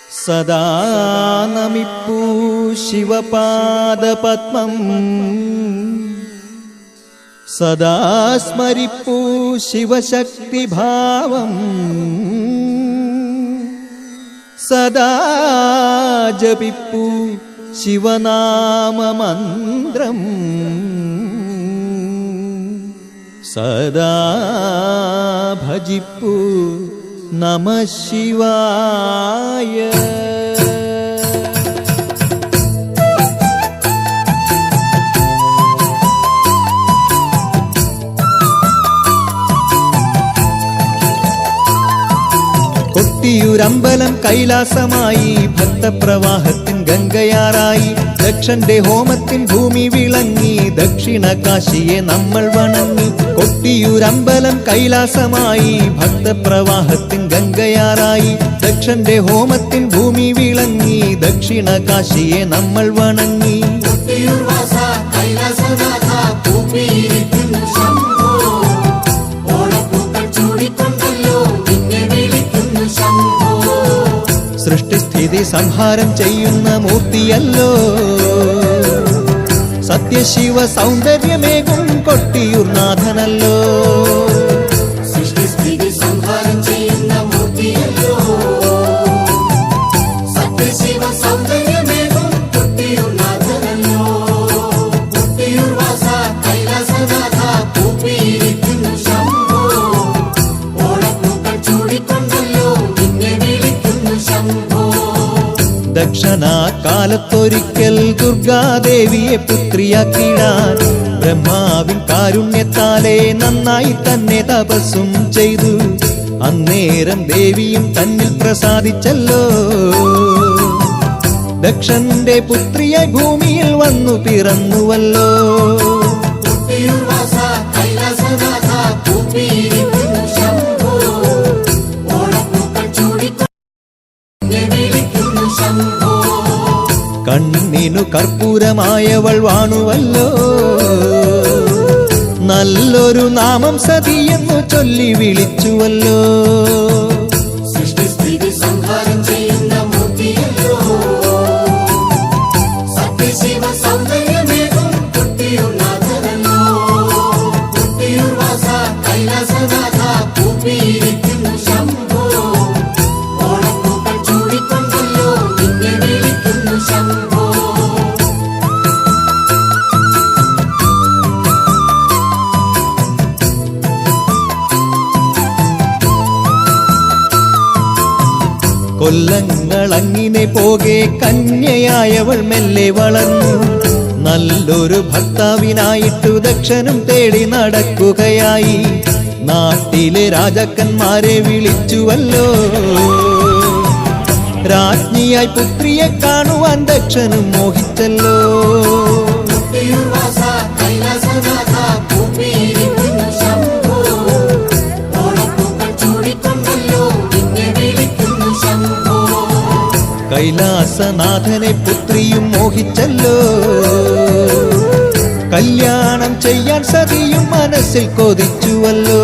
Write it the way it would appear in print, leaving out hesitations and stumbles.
സദാ നമിപ്പൂ ശിവപാദപത്മം സദാ സ്മരിപ്പൂ ശിവശക്തിഭാവം സദാ ജപിപ്പൂ ശിവനാമമന്ത്രം സദാ ഭജിപ്പൂ നമഃ ശിവായ. കൊട്ടിയൂരമ്പലം കൈലാസമായി, ഭക്തപ്രവാഹത്തിൻ ഗംഗയാറായി, ദക്ഷന്റെ ഹോമത്തിൻ ഭൂമി വിളങ്ങി, ദക്ഷിണ കാശിയെ നമ്മൾ വണങ്ങി. കൊട്ടിയൂരമ്പലം കൈലാസമായി, ഭക്തപ്രവാഹത്തിൻ ഗംഗയാറായി, ദക്ഷന്റെ ഹോമത്തിൻ ഭൂമി വിളങ്ങി, ദക്ഷിണ കാശിയെ നമ്മൾ വണങ്ങി. സൃഷ്ടിസ്ഥിതി സംഹാരം ചെയ്യുന്ന മൂർത്തിയല്ലോ, സത്യശിവ സൗന്ദര്യമേകും കൊട്ടിയൂർനാഥനല്ലോ. സൃഷ്ടിസ്ഥിതി സംഹാരം ചെയ്യുന്ന മൂർത്തിയല്ലോ, സത്യശിവ സൗന്ദര്യമേകും കൊട്ടിയൂർനാഥനല്ലോ. കൊട്ടിയൂർ വാസ കൈലാസനാഥ കൂപ്പിയിരിക്കുന്നു ശംഭോ, ഓണപ്പൂക്കൾ ചൂടിക്കൊണ്ടല്ലോ നിന്നെ വിളിക്കുന്നു ശംഭോ. ദക്ഷനാകാലത്തൊരിക്കൽ ദുർഗാദേവിയെ പുത്രിയാക്കിടാൻ ബ്രഹ്മാവിൻ കാരുണ്യത്താലെ നന്നായി തന്നെ തപസ്സും ചെയ്തു. അന്നേരം ദേവിയും തന്നിൽ പ്രസാദിച്ചല്ലോ, ദക്ഷന്റെ പുത്രിയായി ഭൂമിയിൽ വന്നു പിറന്നുവല്ലോ. കൊട്ടിയൂർ വാസ കൈലാസനാഥ കൂപ്പിയിരിക്കുന്നു ശംഭോ, ഓണപ്പൂക്കൾ ചൂടിക്കൊണ്ടേ വിളിക്കുന്നു ശംഭോ. കണ്ണിനു കർപ്പൂരമായവൾ വാണുവല്ലോ, നല്ലൊരു നാമം സതിയെന്നു ചൊല്ലി വിളിച്ചുവല്ലോ. സൃഷ്ടിസ്ഥിതി സംഹാരം ചെയ്യുന്ന മൂർത്തിയല്ലോ, സത്യശിവ സൗന്ദര്യമേകും കൊട്ടിയൂർനാഥനല്ലോ. കൊട്ടിയൂർ വാസ കൈലാസനാഥ കൂപ്പിയിരിക്കുന്നു ശംഭോ, ഓണപ്പൂക്കൾ ചൂടിക്കൊണ്ടല്ലോ നിന്നെ വിളിക്കുന്നു ശംഭോ. കൊല്ലങ്ങളങ്ങിനെ പോകെ കന്യയായവൾ മെല്ലെ വളർന്നു, നല്ലൊരു ഭർത്താവിനായിട്ടു ദക്ഷനും തേടി നടക്കുകയായി. നാട്ടിലെ രാജാക്കന്മാരെ വിളിച്ചുവല്ലോ, രാജ്ഞിയായി പുത്രിയെ കാണുവാൻ ദക്ഷനും മോഹിച്ചല്ലോ. കൊട്ടിയൂർ വാസ കൈലാസനാഥ കൂപ്പിയിരിക്കുന്നു ശംഭോ, ഓണപ്പൂക്കൾ ചൂടിക്കൊണ്ടല്ലോ നിന്നെ വിളിക്കുന്നു ശംഭോ. കൈലാസനാഥനെ പുത്രിയും മോഹിച്ചല്ലോ, കല്യാണം ചെയ്യാൻ സതിയും മനസ്സിൽ കൊതിച്ചുവല്ലോ.